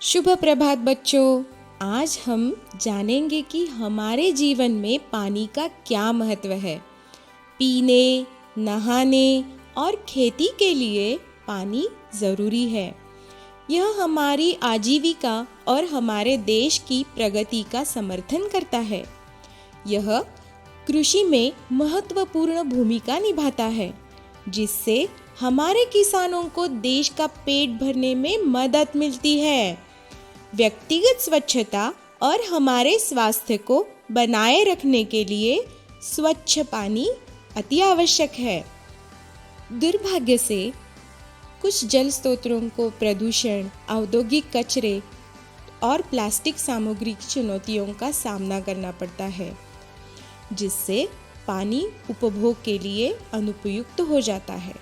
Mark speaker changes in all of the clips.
Speaker 1: शुभ प्रभात बच्चों। आज हम जानेंगे कि हमारे जीवन में पानी का क्या महत्व है। पीने, नहाने और खेती के लिए पानी ज़रूरी है। यह हमारी आजीविका और हमारे देश की प्रगति का समर्थन करता है। यह कृषि में महत्वपूर्ण भूमिका निभाता है, जिससे हमारे किसानों को देश का पेट भरने में मदद मिलती है। व्यक्तिगत स्वच्छता और हमारे स्वास्थ्य को बनाए रखने के लिए स्वच्छ पानी अति आवश्यक है। दुर्भाग्य से कुछ जल स्रोतों को प्रदूषण, औद्योगिक कचरे और प्लास्टिक सामग्री की चुनौतियों का सामना करना पड़ता है, जिससे पानी उपभोग के लिए अनुपयुक्त हो जाता है।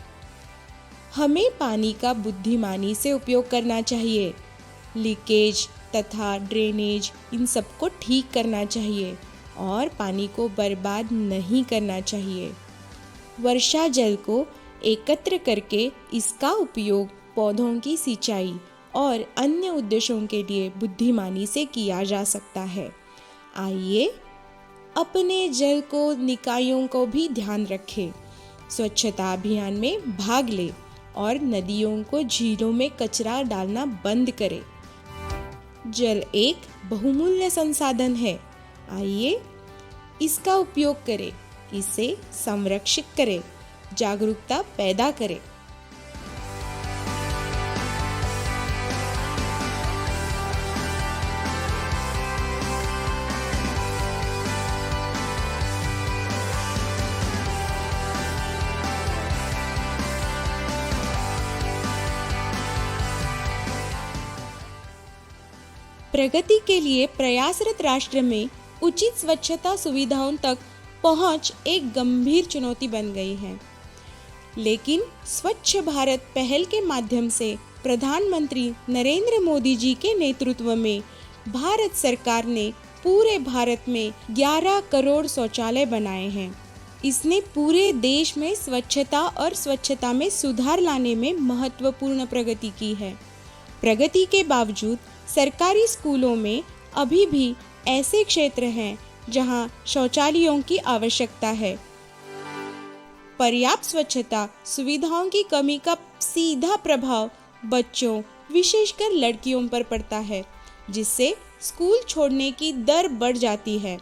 Speaker 1: हमें पानी का बुद्धिमानी से उपयोग करना चाहिए। लीकेज तथा ड्रेनेज इन सबको ठीक करना चाहिए और पानी को बर्बाद नहीं करना चाहिए। वर्षा जल को एकत्र करके इसका उपयोग पौधों की सिंचाई और अन्य उद्देश्यों के लिए बुद्धिमानी से किया जा सकता है। आइए अपने जल को निकायों को भी ध्यान रखें, स्वच्छता अभियान में भाग लें और नदियों को झीलों में कचरा डालना बंद करें। जल एक बहुमूल्य संसाधन है। आइए इसका उपयोग करें, इसे संरक्षित करें, जागरूकता पैदा करें। प्रगति के लिए प्रयासरत राष्ट्र में उचित स्वच्छता सुविधाओं तक पहुंच एक गंभीर चुनौती बन गई है। लेकिन स्वच्छ भारत पहल के माध्यम से प्रधानमंत्री नरेंद्र मोदी जी के नेतृत्व में भारत सरकार ने पूरे भारत में 11 करोड़ शौचालय बनाए हैं। इसने पूरे देश में स्वच्छता और स्वच्छता में सुधार लाने में महत्वपूर्ण प्रगति की है। प्रगति के बावजूद सरकारी स्कूलों में अभी भी ऐसे क्षेत्र हैं जहां शौचालयों की आवश्यकता है। पर्याप्त स्वच्छता सुविधाओं की कमी का सीधा प्रभाव बच्चों, विशेषकर लड़कियों पर पड़ता है, जिससे स्कूल छोड़ने की दर बढ़ जाती है।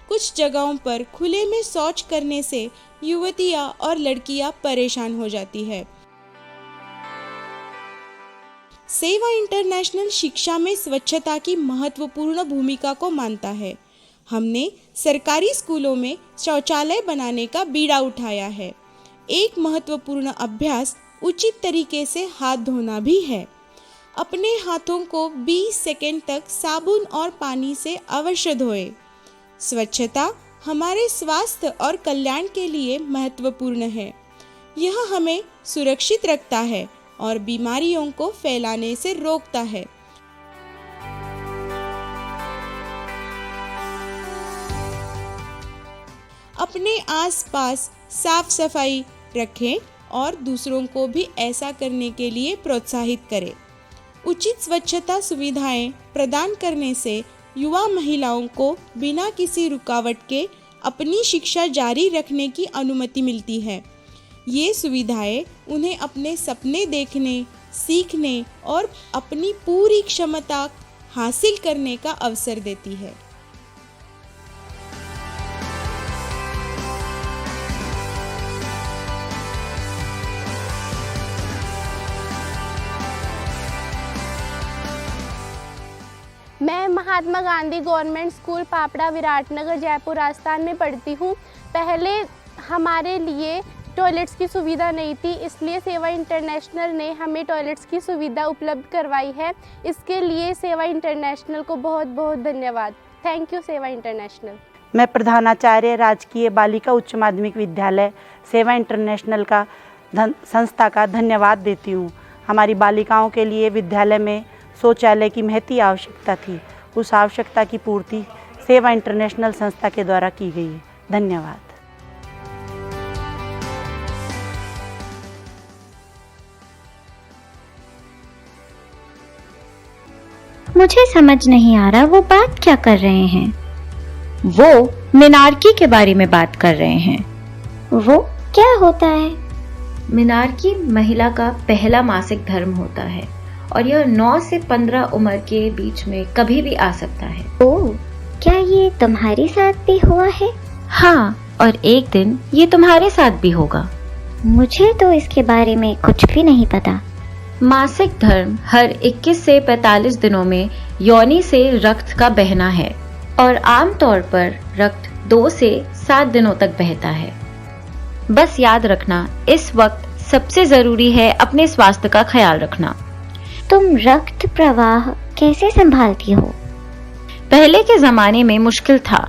Speaker 1: कुछ जगहों पर खुले में शौच करने से युवतियां और लड़कियां परेशान हो जाती है। सेवा इंटरनेशनल शिक्षा में स्वच्छता की महत्वपूर्ण भूमिका को मानता है। हमने सरकारी स्कूलों में शौचालय बनाने का बीड़ा उठाया है। एक महत्वपूर्ण अभ्यास उचित तरीके से हाथ धोना भी है। अपने हाथों को 20 सेकंड तक साबुन और पानी से अवश्य धोएं। स्वच्छता हमारे स्वास्थ्य और कल्याण के लिए महत्वपूर्ण है। यह हमें सुरक्षित रखता है और बीमारियों को फैलाने से रोकता है। अपने आसपास साफ सफाई रखें और दूसरों को भी ऐसा करने के लिए प्रोत्साहित करें। उचित स्वच्छता सुविधाएं प्रदान करने से युवा महिलाओं को बिना किसी रुकावट के अपनी शिक्षा जारी रखने की अनुमति मिलती है। ये सुविधाएं उन्हें अपने सपने देखने, सीखने और अपनी पूरी क्षमता हासिल करने का अवसर देती है।
Speaker 2: मैं महात्मा गांधी गवर्नमेंट स्कूल पापड़ा विराटनगर जयपुर राजस्थान में पढ़ती हूँ। पहले हमारे लिए टॉयलेट्स की सुविधा नहीं थी, इसलिए सेवा इंटरनेशनल ने हमें टॉयलेट्स की सुविधा उपलब्ध करवाई है। इसके लिए सेवा इंटरनेशनल को बहुत बहुत धन्यवाद। थैंक यू सेवा इंटरनेशनल।
Speaker 3: मैं प्रधानाचार्य राजकीय बालिका उच्च माध्यमिक विद्यालय सेवा इंटरनेशनल का संस्था का धन्यवाद देती हूँ। हमारी बालिकाओं के लिए विद्यालय में शौचालय की महती आवश्यकता थी। उस आवश्यकता की पूर्ति सेवा इंटरनेशनल संस्था के द्वारा की गई है। धन्यवाद।
Speaker 4: मुझे समझ नहीं आ रहा वो बात क्या कर रहे हैं। वो मेनार्की के बारे में बात कर रहे हैं। वो क्या होता है? मेनार्की महिला का पहला मासिक धर्म होता है और यह 9 से 15 उम्र के बीच में कभी भी आ सकता है।
Speaker 5: ओह, क्या ये तुम्हारे साथ भी हुआ है?
Speaker 4: हाँ, और एक दिन ये तुम्हारे साथ भी होगा।
Speaker 5: मुझे तो इसके बारे में कुछ भी नहीं पता।
Speaker 4: मासिक धर्म हर 21 से 45 दिनों में योनि से रक्त का बहना है और आमतौर पर रक्त 2 से 7 दिनों तक बहता है। बस याद रखना, इस वक्त सबसे जरूरी है अपने स्वास्थ्य का ख्याल रखना।
Speaker 5: तुम रक्त प्रवाह कैसे संभालती हो?
Speaker 4: पहले के जमाने में मुश्किल था,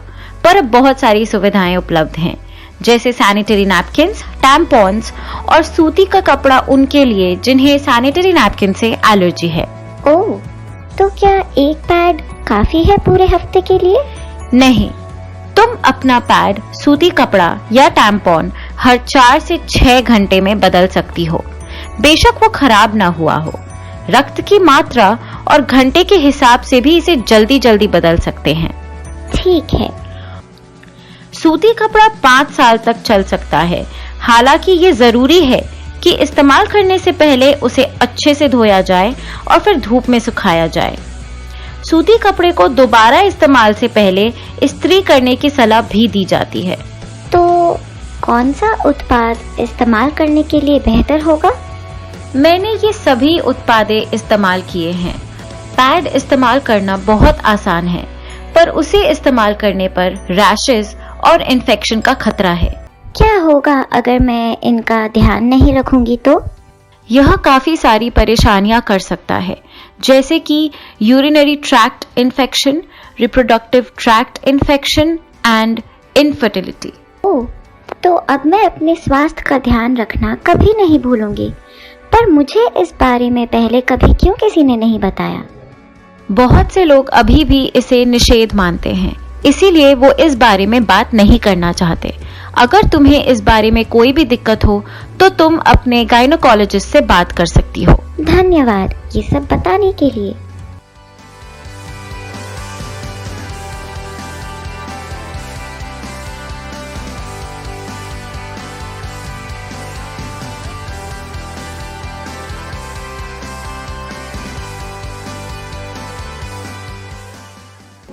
Speaker 4: पर अब बहुत सारी सुविधाएं उपलब्ध हैं, जैसे सैनिटरी नैपकिन्स, टैम्पॉन्स और सूती का कपड़ा उनके लिए जिन्हें सैनिटरी नैपकिन से एलर्जी है।
Speaker 5: ओह, तो क्या एक पैड काफी है पूरे हफ्ते के लिए?
Speaker 4: नहीं, तुम अपना पैड, सूती कपड़ा या टैम्पॉन हर 4 से 6 घंटे में बदल सकती हो, बेशक वो खराब ना हुआ हो। रक्त की मात्रा और घंटे के हिसाब से भी इसे जल्दी जल्दी बदल सकते हैं।
Speaker 5: ठीक है।
Speaker 4: सूती कपड़ा 5 साल तक चल सकता है, हालांकि ये जरूरी है कि इस्तेमाल करने से पहले उसे अच्छे से धोया जाए और फिर धूप में सुखाया जाए। सूती कपड़े को दोबारा इस्तेमाल से पहले इस्त्री करने की सलाह भी दी जाती है।
Speaker 5: तो कौन सा उत्पाद इस्तेमाल करने के लिए बेहतर होगा?
Speaker 4: मैंने ये सभी उत्पादें इस्तेमाल किए हैं। पैड इस्तेमाल करना बहुत आसान है, पर उसे इस्तेमाल करने पर रैशेस और इन्फेक्शन का खतरा है।
Speaker 5: क्या होगा अगर मैं इनका ध्यान नहीं रखूंगी तो?
Speaker 4: यह काफी सारी परेशानियां कर सकता है, जैसे कि urinary tract infection, reproductive tract infection and infertility.
Speaker 5: Oh, तो अब मैं अपने स्वास्थ्य का ध्यान रखना कभी नहीं भूलूंगी। पर मुझे इस बारे में पहले कभी क्यों किसी ने नहीं बताया?
Speaker 4: बहुत से लोग अभी भी इसे निषेध मानते हैं, इसीलिए वो इस बारे में बात नहीं करना चाहते। अगर तुम्हें इस बारे में कोई भी दिक्कत हो तो तुम अपने गायनोकोलॉजिस्ट से बात कर सकती हो।
Speaker 5: धन्यवाद ये सब बताने के लिए।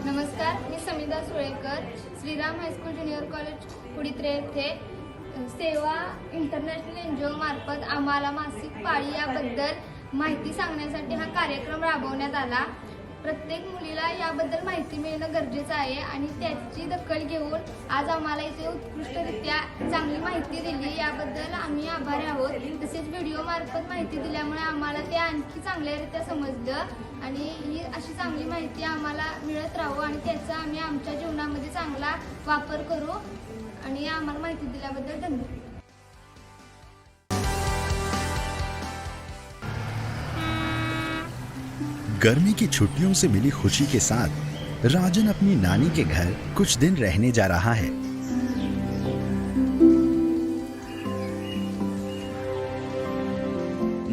Speaker 6: नमस्कार, मी समिधा सुळेकर, श्रीराम हायस्कूल ज्युनियर कॉलेज कुडीत्रे येथे सेवा इंटरनॅशनल एनजीओ मार्फत आम्हाला मासिक पाळी याबद्दल माहिती सांगण्यासाठी हा कार्यक्रम राबवण्यात आला। प्रत्येक मुलीला याबद्दल माहिती मिळणं गरजेचं आहे आणि त्याची दखल घेऊन आज आम्हाला इथे उत्कृष्टरित्या चांगली माहिती दिली, याबद्दल आम्ही आभारी आहोत। तसेच व्हिडिओ मार्फत माहिती दिल्यामुळे आम्हाला ते आणखी चांगल्यारीत्या समजलं आणि ही अशी चांगली माहिती आम्हाला मिळत राहू आणि त्याचा आम्ही आमच्या जीवनामध्ये चांगला वापर करू आणि आम्हाला माहिती दिल्याबद्दल धन्यवाद।
Speaker 7: गर्मी की छुट्टियों से मिली खुशी के साथ राजन अपनी नानी के घर कुछ दिन रहने जा रहा है।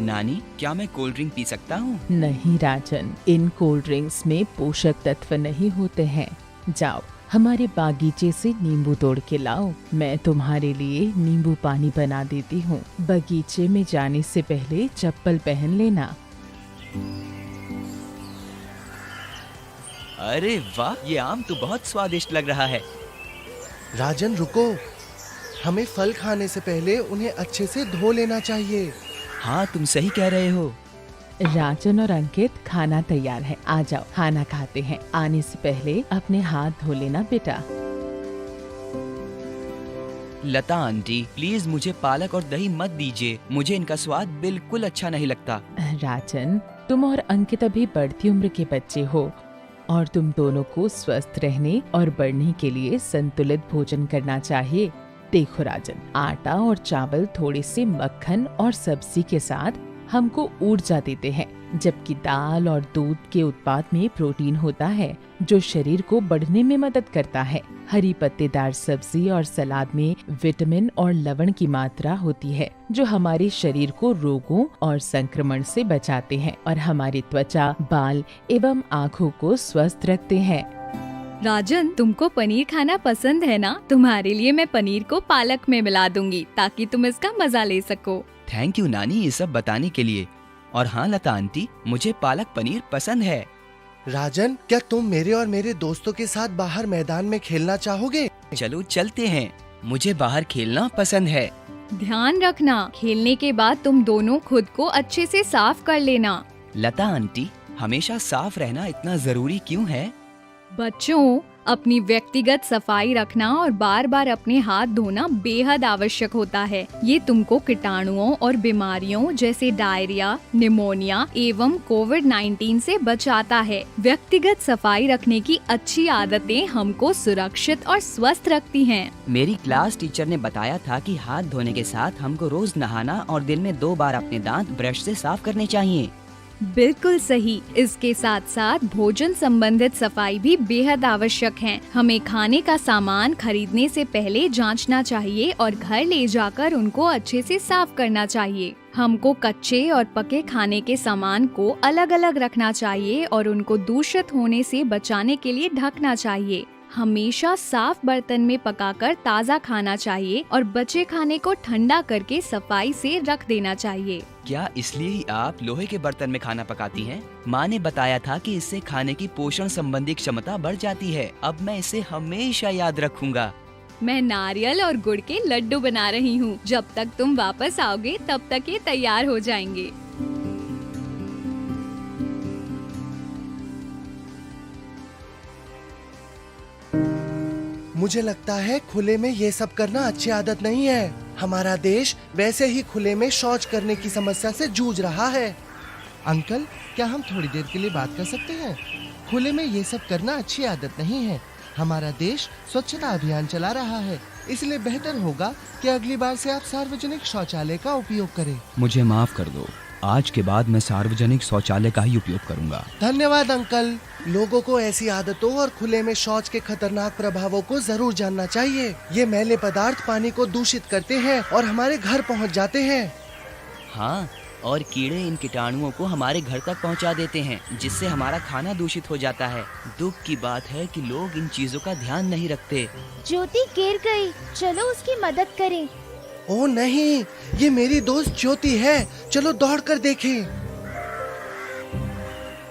Speaker 8: नानी, क्या मैं कोल्ड ड्रिंक पी सकता हूँ?
Speaker 1: नहीं राजन, इन कोल्ड ड्रिंक्स में पोषक तत्व नहीं होते हैं। जाओ हमारे बागीचे से नींबू तोड़ के लाओ, मैं तुम्हारे लिए नींबू पानी बना देती हूँ। बगीचे में जाने से पहले चप्पल पहन लेना।
Speaker 8: अरे वाह, ये आम तो बहुत स्वादिष्ट लग रहा है।
Speaker 9: राजन रुको, हमें फल खाने से पहले उन्हें अच्छे से धो लेना चाहिए।
Speaker 8: हाँ, तुम सही कह रहे हो।
Speaker 1: राजन और अंकित, खाना तैयार है, आ जाओ खाना खाते हैं। आने से पहले अपने हाथ धो लेना बेटा।
Speaker 8: लता आंटी, प्लीज मुझे पालक और दही मत दीजिए, मुझे इनका स्वाद बिल्कुल अच्छा नहीं लगता।
Speaker 1: राजन, तुम और अंकित अभी बढ़ती उम्र के बच्चे हो और तुम दोनों को स्वस्थ रहने और बढ़ने के लिए संतुलित भोजन करना चाहिए। देखो राजन, आटा और चावल थोड़े से मक्खन और सब्जी के साथ
Speaker 10: हमको ऊर्जा देते हैं, जबकि दाल और दूध के उत्पाद में प्रोटीन होता है जो शरीर को बढ़ने में मदद करता है। हरी पत्तेदार सब्जी और सलाद में विटामिन और लवण की मात्रा होती है जो हमारे शरीर को रोगों और संक्रमण से बचाते हैं और हमारी त्वचा, बाल एवं आँखों को स्वस्थ रखते हैं।
Speaker 11: राजन, तुमको पनीर खाना पसंद है ना? तुम्हारे लिए मैं पनीर को पालक में मिला दूंगी ताकि तुम इसका मजा ले सको।
Speaker 8: थैंक यू नानी ये सब बताने के लिए। और हाँ लता आंटी, मुझे पालक पनीर पसंद है।
Speaker 9: राजन, क्या तुम मेरे और मेरे दोस्तों के साथ बाहर मैदान में खेलना चाहोगे?
Speaker 8: चलो चलते हैं, मुझे बाहर खेलना पसंद है।
Speaker 11: ध्यान रखना, खेलने के बाद तुम दोनों खुद को अच्छे से साफ कर लेना।
Speaker 8: लता आंटी, हमेशा साफ रहना इतना जरूरी क्यों है?
Speaker 11: बच्चों, अपनी व्यक्तिगत सफाई रखना और बार बार अपने हाथ धोना बेहद आवश्यक होता है। ये तुमको कीटाणुओं और बीमारियों जैसे डायरिया, निमोनिया एवं कोविड-19 से बचाता है। व्यक्तिगत सफाई रखने की अच्छी आदतें हमको सुरक्षित और स्वस्थ रखती हैं।
Speaker 8: मेरी क्लास टीचर ने बताया था कि हाथ धोने के साथ हमको रोज नहाना और दिन में 2 बार अपने दांत ब्रश से साफ करने चाहिए।
Speaker 11: बिल्कुल सही। इसके साथ साथ भोजन संबंधित सफाई भी बेहद आवश्यक है। हमें खाने का सामान खरीदने से पहले जांचना चाहिए और घर ले जाकर उनको अच्छे से साफ करना चाहिए। हमको कच्चे और पके खाने के सामान को अलग अलग रखना चाहिए और उनको दूषित होने से बचाने के लिए ढकना चाहिए। हमेशा साफ बर्तन में पकाकर ताज़ा खाना चाहिए और बचे खाने को ठंडा करके सफाई से रख देना चाहिए।
Speaker 8: क्या इसलिए ही आप लोहे के बर्तन में खाना पकाती हैं? माँ ने बताया था कि इससे खाने की पोषण संबंधी क्षमता बढ़ जाती है। अब मैं इसे हमेशा याद रखूंगा।
Speaker 11: मैं नारियल और गुड़ के लड्डू बना रही हूँ। जब तक तुम वापस आओगे तब तक ये तैयार हो जाएंगे।
Speaker 9: मुझे लगता है खुले में ये सब करना अच्छी आदत नहीं है। हमारा देश वैसे ही खुले में शौच करने की समस्या से जूझ रहा है। अंकल, क्या हम थोड़ी देर के लिए बात कर सकते हैं? खुले में ये सब करना अच्छी आदत नहीं है। हमारा देश स्वच्छता अभियान चला रहा है, इसलिए बेहतर होगा कि अगली बार से आप सार्वजनिक शौचालय का उपयोग करें।
Speaker 8: मुझे माफ कर दो, आज के बाद मैं सार्वजनिक शौचालय का ही उपयोग करूंगा।
Speaker 9: धन्यवाद अंकल। लोगों को ऐसी आदतों और खुले में शौच के खतरनाक प्रभावों को जरूर जानना चाहिए। ये मैले पदार्थ पानी को दूषित करते हैं और हमारे घर पहुंच जाते हैं।
Speaker 8: हाँ, और कीड़े इन कीटाणुओं को हमारे घर तक पहुंचा देते हैं, जिससे हमारा खाना दूषित हो जाता है। दुख की बात है कि लोग इन चीजों का ध्यान नहीं रखते।
Speaker 12: ज्योति गिर गई, चलो उसकी मदद करें।
Speaker 9: ओह नहीं, ये मेरी दोस्त ज्योति है, चलो दौड़कर देखें।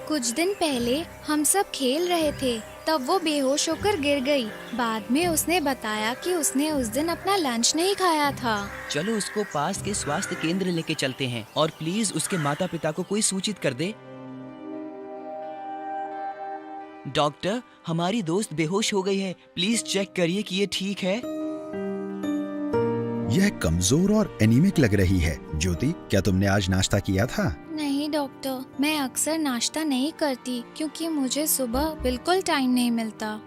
Speaker 12: कुछ दिन पहले हम सब खेल रहे थे, तब वो बेहोश होकर गिर गई। बाद में उसने बताया कि उसने उस दिन अपना लंच नहीं खाया था।
Speaker 8: चलो उसको पास के स्वास्थ्य केंद्र लेके चलते हैं और प्लीज उसके माता पिता को कोई सूचित कर दे। डॉक्टर, हमारी दोस्त बेहोश हो गई है, प्लीज चेक करिए कि ये ठीक है।
Speaker 7: यह कमजोर और एनीमिक लग रही है। ज्योति, क्या तुमने आज नाश्ता किया था?
Speaker 12: नहीं डॉक्टर, मैं अक्सर नाश्ता नहीं करती क्योंकि मुझे सुबह बिल्कुल टाइम नहीं मिलता।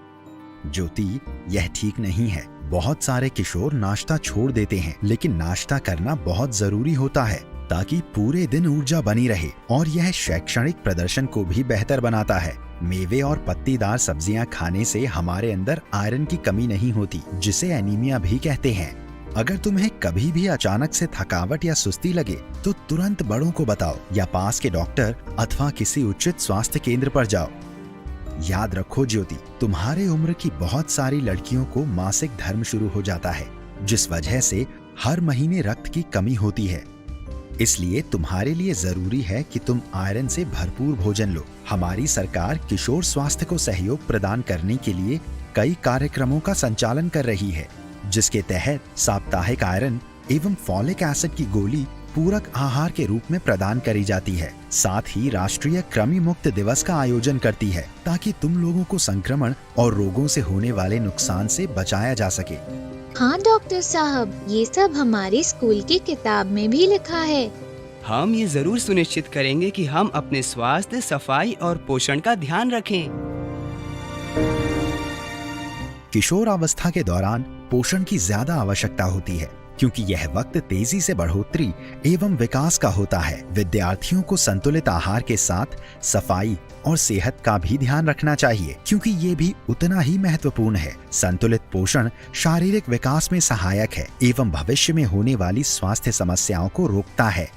Speaker 7: ज्योति, यह ठीक नहीं है। बहुत सारे किशोर नाश्ता छोड़ देते हैं, लेकिन नाश्ता करना बहुत जरूरी होता है ताकि पूरे दिन ऊर्जा बनी रहे, और यह शैक्षणिक प्रदर्शन को भी बेहतर बनाता है। मेवे और पत्तीदार सब्जियां खाने से हमारे अंदर आयरन की कमी नहीं होती, जिसे एनीमिया भी कहते हैं। अगर तुम्हें कभी भी अचानक से थकावट या सुस्ती लगे तो तुरंत बड़ों को बताओ या पास के डॉक्टर अथवा किसी उचित स्वास्थ्य केंद्र पर जाओ। याद रखो ज्योति, तुम्हारे उम्र की बहुत सारी लड़कियों को मासिक धर्म शुरू हो जाता है, जिस वजह से हर महीने रक्त की कमी होती है। इसलिए तुम्हारे लिए जरूरी है कि तुम आयरन से भरपूर भोजन लो। हमारी सरकार किशोर स्वास्थ्य को सहयोग प्रदान करने के लिए कई कार्यक्रमों का संचालन कर रही है, जिसके तहत साप्ताहिक आयरन एवं फॉलिक एसिड की गोली पूरक आहार के रूप में प्रदान करी जाती है। साथ ही राष्ट्रीय कृमि मुक्त दिवस का आयोजन करती है ताकि तुम लोगों को संक्रमण और रोगों से होने वाले नुकसान से बचाया जा सके।
Speaker 12: हाँ डॉक्टर साहब, ये सब हमारी स्कूल की किताब में भी लिखा है।
Speaker 8: हम ये जरूर सुनिश्चित करेंगे कि हम अपने स्वास्थ्य, सफाई और पोषण का ध्यान रखें।
Speaker 7: किशोरावस्था के दौरान पोषण की ज्यादा आवश्यकता होती है। क्योंकि यह वक्त तेजी से बढ़ोतरी एवं विकास का होता है। विद्यार्थियों को संतुलित आहार के साथ सफाई और सेहत का भी ध्यान रखना चाहिए, क्योंकि ये भी उतना ही महत्वपूर्ण है। संतुलित पोषण शारीरिक विकास में सहायक है एवं भविष्य में होने वाली स्वास्थ्य समस्याओं को रोकता है।